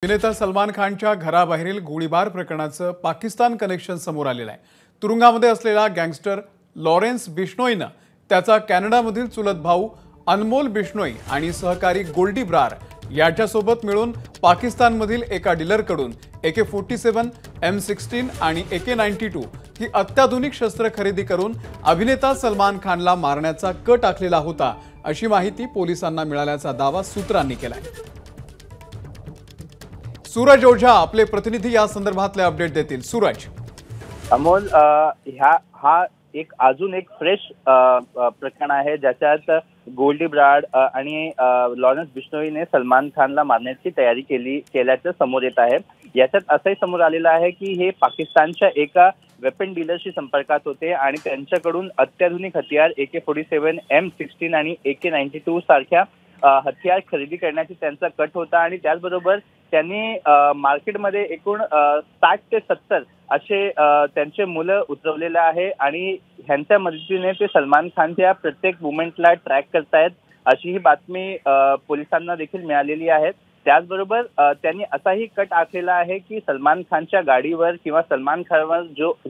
अभिनेता सलमान खानच्या घराबाहेरील गोळीबार प्रकरणाचं पाकिस्तान कनेक्शन समोर आलेलं आहे। तुरुंगामध्ये असलेला गँगस्टर लॉरेन्स बिश्नोईने त्याचा कॅनडामधील चुलत भाऊ अनमोल बिश्नोई आणि सहकारी गोल्डी ब्रार याच्यासोबत मिळून पाकिस्तानमधील एका डीलरकडून AK-47, M16 आणि AK-92 ही अत्याधुनिक शस्त्र खरेदी करून अभिनेता सलमान खानला मारण्याचा कट आखलेला होता, अशी माहिती पोलिसांना मिळाल्याचा दावा सूत्रांनी केलाय। सूरज ओझा आपले प्रतिनिधी या संदर्भातले अपडेट देतील। सूरज, अमोल, हा एक अजून एक फ्रेश प्रकरण आहे ज्याच्यात गोल्डी ब्राड आणि लॉरेन्स बिश्नोईने सलमान खानला मारण्याची तयारी केल्याचं समोर येत आहे। याच्यात असंही समोर आलेलं आहे की हे पाकिस्तानच्या एका वेपन डीलरशी संपर्कात होते आणि त्यांच्याकडून अत्याधुनिक हत्यार AK-47, M16 आणि AK-92 सारख्या हत्यार खरेदी करण्याची त्यांचा कट होता आणि त्याचबरोबर त्यांनी मार्केटमध्ये एकूण 60 ते 70 असे त्यांचे मुलं उतरवलेले आहे आणि ह्यांच्या मदतीने ते सलमान खानच्या प्रत्येक मुवमेंटला ट्रॅक करतायत, अशी ही बातमी पोलिसांना देखील मिळालेली आहे। त्याचबरोबर त्यांनी असाही कट आखलेला आहे की सलमान खानच्या गाडीवर किंवा सलमान खानवर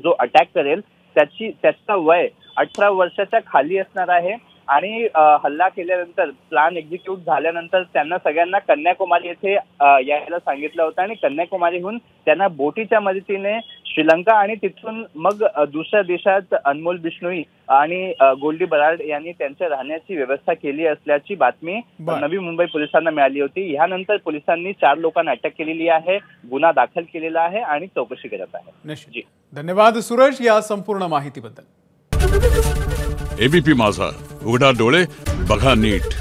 जो अटॅक करेल त्याचा वय 18 वर्षाच्या खाली असणार आहे आणि हल्ला केल्यानंतर प्लॅन एक्झिक्यूट झाल्यानंतर त्यांना सगळ्यांना कन्याकुमारी येथे यायला सांगितलं होतं आणि कन्याकुमारीहून त्यांना बोटीच्या मदतीने श्रीलंका आणि तिथून मग दुसऱ्या देशात अनमोल बिश्नोई आणि गोल्डी बराड यांनी त्यांच्या राहण्याची व्यवस्था केली असल्याची बातमी नवी मुंबई पोलिसांना मिळाली होती। यानंतर पोलिसांनी 4 लोकांना अटक केलेली आहे, गुन्हा दाखल केलेला आहे आणि चौकशी करत आहे। जी, धन्यवाद सूरज या संपूर्ण माहितीबद्दल। ABP माझा, उघडा डोळे बघा नीट।